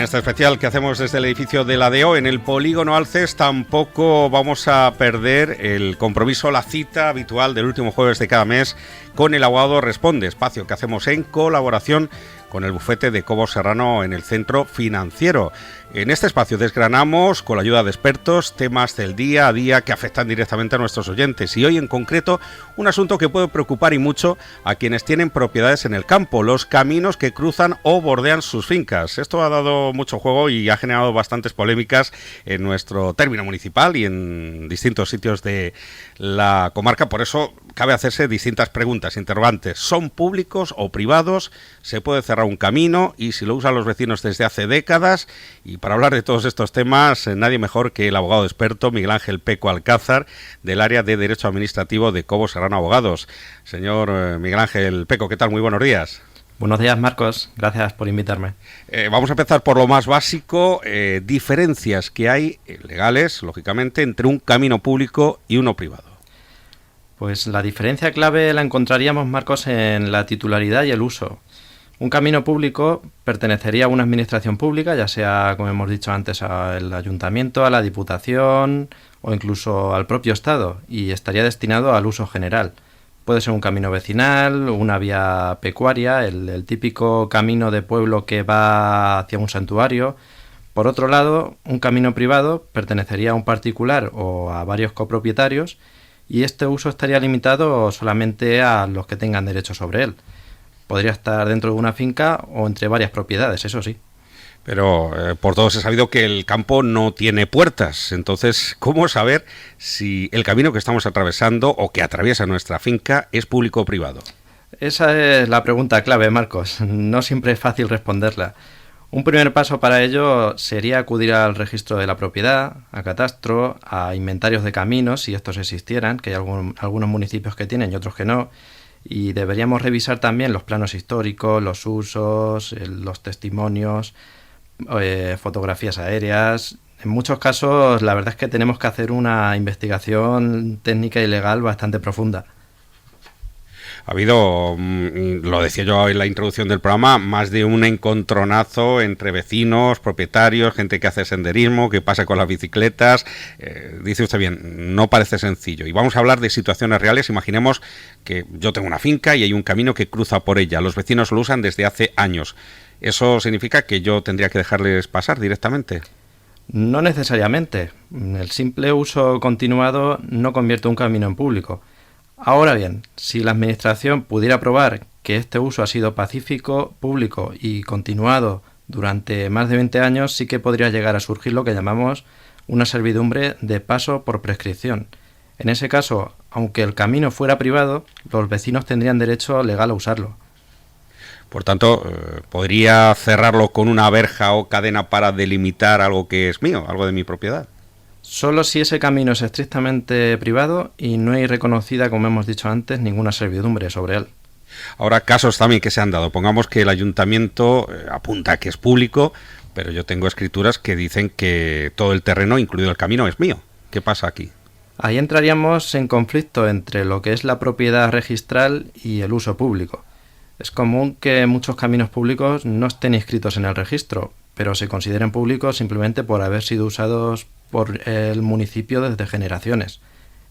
este especial que hacemos desde el edificio de la DEO en el Polígono Alces tampoco vamos a perder el compromiso, la cita habitual del último jueves de cada mes con el Abogado Responde, espacio que hacemos en colaboración con el bufete de Cobo Serrano en el Centro Financiero. En este espacio desgranamos, con la ayuda de expertos, temas del día a día que afectan directamente a nuestros oyentes. Y hoy en concreto, un asunto que puede preocupar y mucho a quienes tienen propiedades en el campo, los caminos que cruzan o bordean sus fincas. Esto ha dado mucho juego y ha generado bastantes polémicas en nuestro término municipal y en distintos sitios de la comarca. Por eso cabe hacerse distintas preguntas, interrogantes. ¿Son públicos o privados? ¿Se puede cerrar un camino? Y si lo usan los vecinos desde hace décadas. Y para hablar de todos estos temas, nadie mejor que el abogado experto Miguel Ángel Peco Alcázar, del área de Derecho Administrativo de Cobo Serrano Abogados. Señor Miguel Ángel Peco, ¿qué tal? Muy buenos días. Buenos días, Marcos. Gracias por invitarme. Vamos a empezar por lo más básico, diferencias que hay legales, lógicamente, entre un camino público y uno privado. Pues la diferencia clave la encontraríamos, Marcos, en la titularidad y el uso. Un camino público pertenecería a una administración pública, ya sea, como hemos dicho antes, al ayuntamiento, a la diputación o incluso al propio Estado, y estaría destinado al uso general. Puede ser un camino vecinal, una vía pecuaria, el típico camino de pueblo que va hacia un santuario. Por otro lado, un camino privado pertenecería a un particular o a varios copropietarios, y este uso estaría limitado solamente a los que tengan derecho sobre él. Podría estar dentro de una finca o entre varias propiedades, eso sí. Pero por todos he sabido que el campo no tiene puertas. Entonces, ¿cómo saber si el camino que estamos atravesando o que atraviesa nuestra finca es público o privado? Esa es la pregunta clave, Marcos. No siempre es fácil responderla. Un primer paso para ello sería acudir al registro de la propiedad, a catastro, a inventarios de caminos, si estos existieran, que hay algunos municipios que tienen y otros que no, y deberíamos revisar también los planos históricos, los usos, los testimonios, fotografías aéreas. En muchos casos, la verdad es que tenemos que hacer una investigación técnica y legal bastante profunda. Ha habido, lo decía yo en la introducción del programa, más de un encontronazo entre vecinos, propietarios, gente que hace senderismo, que pasa con las bicicletas. Dice usted bien, no parece sencillo. Y vamos a hablar de situaciones reales. Imaginemos que yo tengo una finca y hay un camino que cruza por ella. Los vecinos lo usan desde hace años. ¿Eso significa que yo tendría que dejarles pasar directamente? No necesariamente. El simple uso continuado no convierte un camino en público. Ahora bien, si la Administración pudiera probar que este uso ha sido pacífico, público y continuado durante más de 20 años, sí que podría llegar a surgir lo que llamamos una servidumbre de paso por prescripción. En ese caso, aunque el camino fuera privado, los vecinos tendrían derecho legal a usarlo. Por tanto, ¿podría cerrarlo con una verja o cadena para delimitar algo que es mío, algo de mi propiedad? Solo si ese camino es estrictamente privado y no hay reconocida, como hemos dicho antes, ninguna servidumbre sobre él. Ahora, casos también que se han dado. Pongamos que el ayuntamiento apunta que es público, pero yo tengo escrituras que dicen que todo el terreno, incluido el camino, es mío. ¿Qué pasa aquí? Ahí entraríamos en conflicto entre lo que es la propiedad registral y el uso público. Es común que muchos caminos públicos no estén inscritos en el registro, pero se consideren públicos simplemente por haber sido usados por el municipio desde generaciones.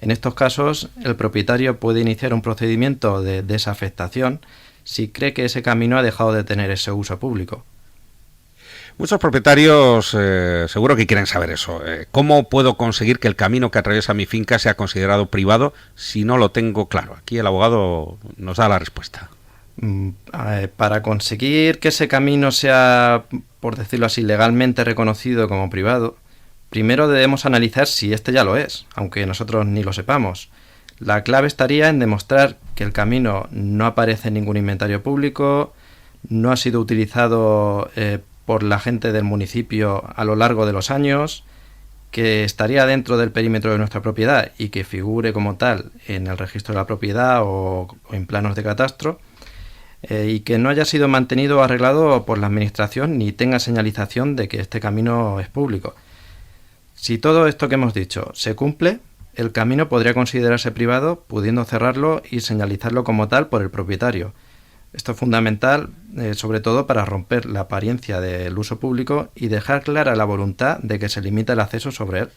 En estos casos, el propietario puede iniciar un procedimiento de desafectación si cree que ese camino ha dejado de tener ese uso público. Muchos propietarios seguro que quieren saber eso. ¿Cómo puedo conseguir que el camino que atraviesa mi finca sea considerado privado si no lo tengo claro? Aquí el abogado nos da la respuesta. Para conseguir que ese camino sea, por decirlo así, legalmente reconocido como privado, primero debemos analizar si este ya lo es, aunque nosotros ni lo sepamos. La clave estaría en demostrar que el camino no aparece en ningún inventario público, no ha sido utilizado por la gente del municipio a lo largo de los años, que estaría dentro del perímetro de nuestra propiedad y que figure como tal en el registro de la propiedad o en planos de catastro, y que no haya sido mantenido o arreglado por la Administración ni tenga señalización de que este camino es público. Si todo esto que hemos dicho se cumple, el camino podría considerarse privado, pudiendo cerrarlo y señalizarlo como tal por el propietario. Esto es fundamental, sobre todo para romper la apariencia del uso público y dejar clara la voluntad de que se limita el acceso sobre él.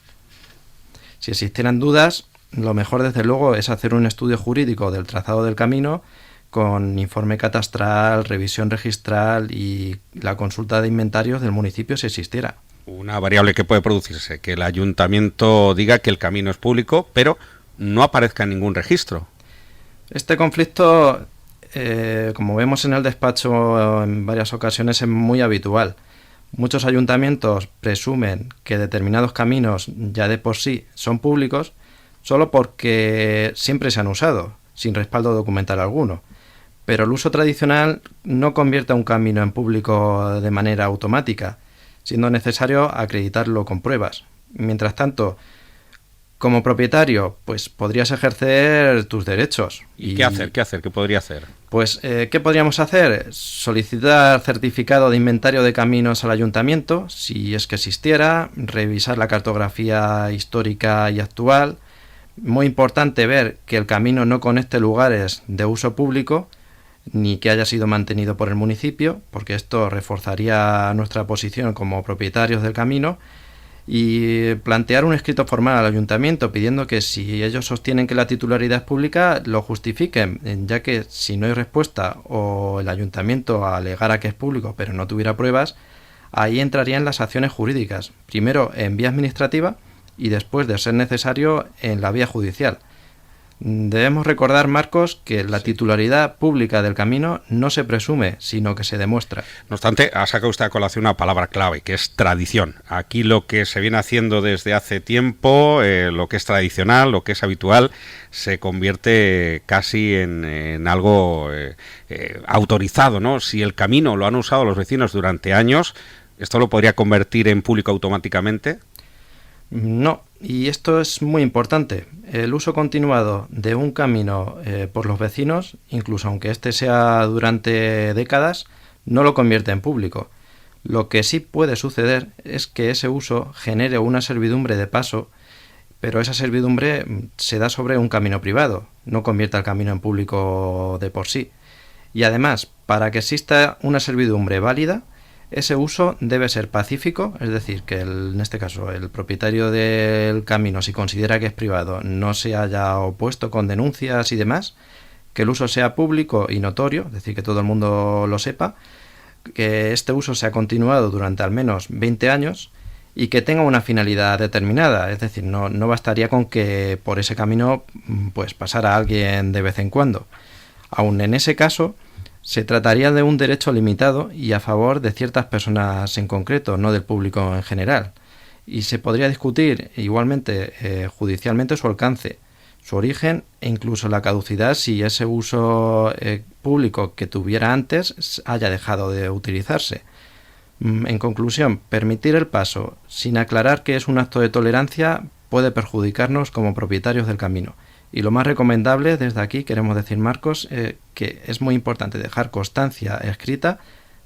Si existieran dudas, lo mejor desde luego es hacer un estudio jurídico del trazado del camino con informe catastral, revisión registral y la consulta de inventarios del municipio si existiera. Una variable que puede producirse, que el ayuntamiento diga que el camino es público, pero no aparezca en ningún registro. Este conflicto, como vemos en el despacho en varias ocasiones, es muy habitual. Muchos ayuntamientos presumen que determinados caminos ya de por sí son públicos solo porque siempre se han usado, sin respaldo documental alguno. Pero el uso tradicional no convierte a un camino en público de manera automática, siendo necesario acreditarlo con pruebas. Mientras tanto, como propietario, pues podrías ejercer tus derechos. ¿Y qué hacer? ¿Qué podría hacer? Pues, ¿qué podríamos hacer? Solicitar certificado de inventario de caminos al ayuntamiento, si es que existiera, revisar la cartografía histórica y actual. Muy importante ver que el camino no conecte lugares de uso público, ni que haya sido mantenido por el municipio, porque esto reforzaría nuestra posición como propietarios del camino, y plantear un escrito formal al ayuntamiento pidiendo que si ellos sostienen que la titularidad es pública, lo justifiquen, ya que si no hay respuesta o el ayuntamiento alegara que es público pero no tuviera pruebas, ahí entrarían las acciones jurídicas, primero en vía administrativa y después, de ser necesario, en la vía judicial. Debemos recordar, Marcos, que la titularidad pública del camino no se presume, sino que se demuestra. No obstante, ha sacado usted a colación una palabra clave, que es tradición. Aquí lo que se viene haciendo desde hace tiempo, lo que es tradicional, lo que es habitual, se convierte casi en algo autorizado, ¿no? Si el camino lo han usado los vecinos durante años, ¿esto lo podría convertir en público automáticamente? No, y esto es muy importante. El uso continuado de un camino por los vecinos, incluso aunque este sea durante décadas, no lo convierte en público. Lo que sí puede suceder es que ese uso genere una servidumbre de paso, pero esa servidumbre se da sobre un camino privado, no convierte el camino en público de por sí. Y además, para que exista una servidumbre válida, ese uso debe ser pacífico, es decir, que en este caso el propietario del camino, si considera que es privado, no se haya opuesto con denuncias y demás, que el uso sea público y notorio, es decir, que todo el mundo lo sepa, que este uso se ha continuado durante al menos 20 años y que tenga una finalidad determinada, es decir, no bastaría con que por ese camino pues pasara alguien de vez en cuando. Aun en ese caso, se trataría de un derecho limitado y a favor de ciertas personas en concreto, no del público en general. Y se podría discutir igualmente judicialmente su alcance, su origen e incluso la caducidad si ese uso público que tuviera antes haya dejado de utilizarse. En conclusión, permitir el paso sin aclarar que es un acto de tolerancia puede perjudicarnos como propietarios del camino. Y lo más recomendable, desde aquí queremos decir, Marcos, que es muy importante dejar constancia escrita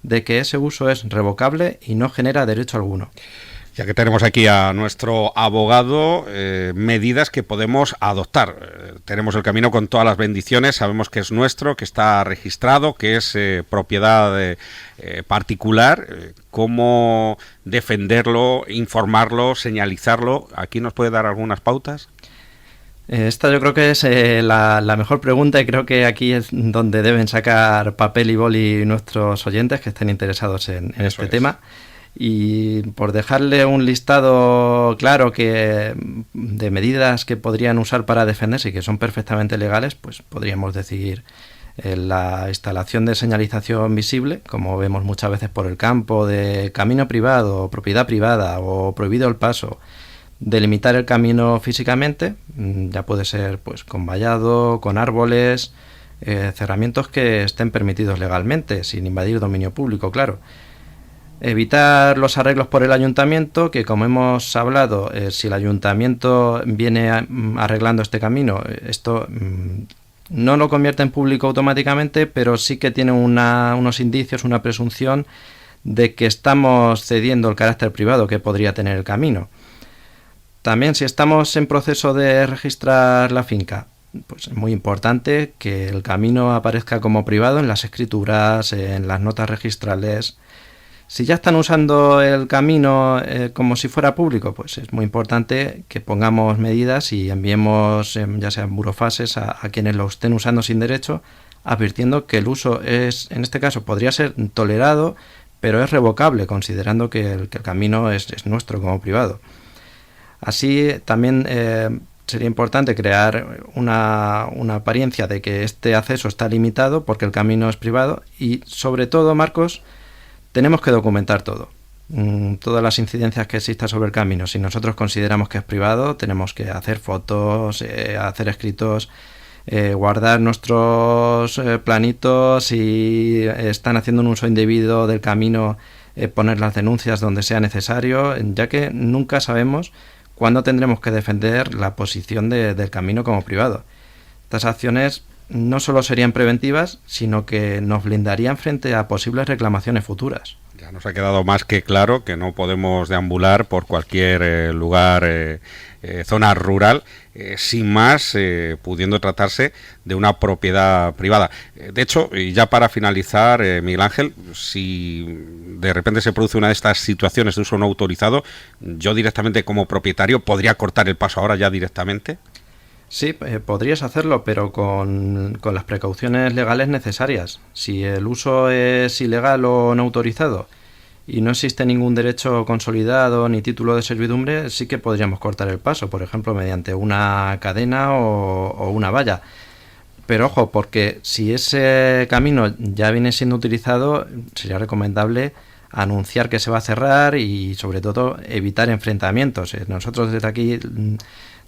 de que ese uso es revocable y no genera derecho alguno. Ya que tenemos aquí a nuestro abogado, medidas que podemos adoptar. Tenemos el camino con todas las bendiciones, sabemos que es nuestro, que está registrado, que es propiedad particular. ¿Cómo defenderlo, informarlo, señalizarlo? ¿Aquí nos puede dar algunas pautas? Esta yo creo que es la mejor pregunta y creo que aquí es donde deben sacar papel y boli nuestros oyentes que estén interesados en este tema. Y por dejarle un listado claro de medidas que podrían usar para defenderse y que son perfectamente legales, pues podríamos decir la instalación de señalización visible, como vemos muchas veces por el campo, de camino privado, propiedad privada o prohibido el paso. Delimitar el camino físicamente, ya puede ser pues con vallado, con árboles, cerramientos que estén permitidos legalmente, sin invadir dominio público, claro. Evitar los arreglos por el ayuntamiento, que como hemos hablado, si el ayuntamiento viene arreglando este camino, esto no lo convierte en público automáticamente, pero sí que tiene unos indicios, una presunción de que estamos cediendo el carácter privado que podría tener el camino. También, si estamos en proceso de registrar la finca, pues es muy importante que el camino aparezca como privado en las escrituras, en las notas registrales. Si ya están usando el camino como si fuera público, pues es muy importante que pongamos medidas y enviemos, ya sean burofaxes, a quienes lo estén usando sin derecho, advirtiendo que el uso es, en este caso, podría ser tolerado, pero es revocable, considerando que el camino es nuestro como privado. Así también sería importante crear una apariencia de que este acceso está limitado porque el camino es privado y, sobre todo, Marcos, tenemos que documentar todo. Todas las incidencias que existan sobre el camino. Si nosotros consideramos que es privado, tenemos que hacer fotos, hacer escritos, guardar nuestros planitos. Si están haciendo un uso indebido del camino, poner las denuncias donde sea necesario, ya que nunca sabemos cuándo tendremos que defender la posición del camino como privado. Estas acciones no solo serían preventivas, sino que nos blindarían frente a posibles reclamaciones futuras. Ya nos ha quedado más que claro que no podemos deambular por cualquier lugar, zona rural, sin más, pudiendo tratarse de una propiedad privada. De hecho, y ya para finalizar, Miguel Ángel, si de repente se produce una de estas situaciones de uso no autorizado, yo directamente como propietario podría cortar el paso ahora ya directamente. Sí, podrías hacerlo, pero con las precauciones legales necesarias. Si el uso es ilegal o no autorizado y no existe ningún derecho consolidado ni título de servidumbre, sí que podríamos cortar el paso, por ejemplo, mediante una cadena o una valla. Pero ojo, porque si ese camino ya viene siendo utilizado, sería recomendable anunciar que se va a cerrar y, sobre todo, evitar enfrentamientos. Nosotros desde aquí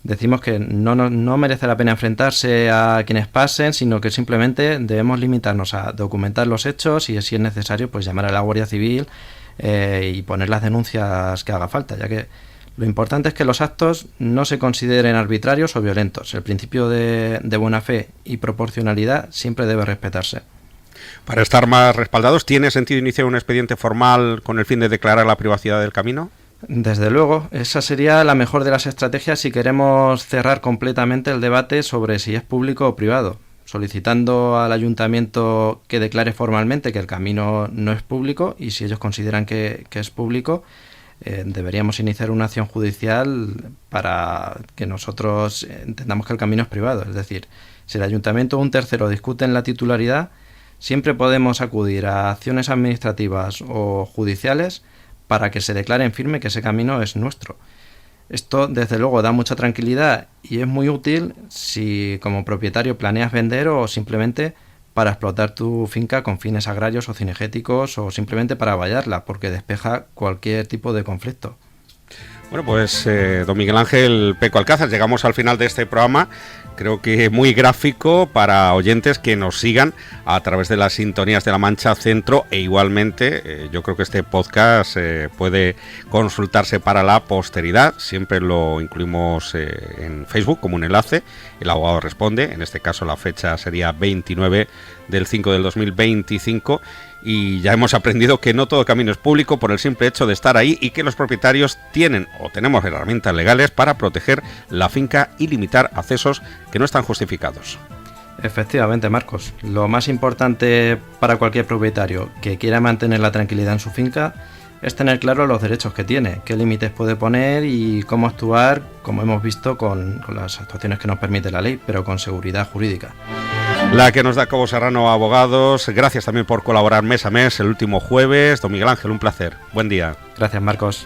decimos que no merece la pena enfrentarse a quienes pasen, sino que simplemente debemos limitarnos a documentar los hechos y, si es necesario, pues llamar a la Guardia Civil y poner las denuncias que haga falta, ya que lo importante es que los actos no se consideren arbitrarios o violentos. El principio de buena fe y proporcionalidad siempre debe respetarse. Para estar más respaldados, ¿tiene sentido iniciar un expediente formal con el fin de declarar la privacidad del camino? Desde luego, esa sería la mejor de las estrategias si queremos cerrar completamente el debate sobre si es público o privado, solicitando al ayuntamiento que declare formalmente que el camino no es público, y si ellos consideran que es público, deberíamos iniciar una acción judicial para que nosotros entendamos que el camino es privado. Es decir, si el ayuntamiento o un tercero discuten la titularidad, siempre podemos acudir a acciones administrativas o judiciales para que se declare en firme que ese camino es nuestro. Esto, desde luego, da mucha tranquilidad y es muy útil si como propietario planeas vender o simplemente para explotar tu finca con fines agrarios o cinegéticos o simplemente para vallarla, porque despeja cualquier tipo de conflicto. Bueno, pues don Miguel Ángel Peco Alcázar, llegamos al final de este programa. Creo que muy gráfico para oyentes que nos sigan a través de las sintonías de La Mancha Centro, e igualmente yo creo que este podcast puede consultarse para la posteridad. Siempre lo incluimos en Facebook como un enlace. El abogado responde, en este caso la fecha sería 29 del 5 del 2025. Y ya hemos aprendido que no todo camino es público por el simple hecho de estar ahí, y que los propietarios tienen o tenemos herramientas legales para proteger la finca y limitar accesos que no están justificados. Efectivamente, Marcos. Lo más importante para cualquier propietario que quiera mantener la tranquilidad en su finca es tener claro los derechos que tiene, qué límites puede poner y cómo actuar, como hemos visto con las actuaciones que nos permite la ley, pero con seguridad jurídica. La que nos da Cobo Serrano Abogados. Gracias también por colaborar mes a mes el último jueves. Don Miguel Ángel, un placer. Buen día. Gracias, Marcos.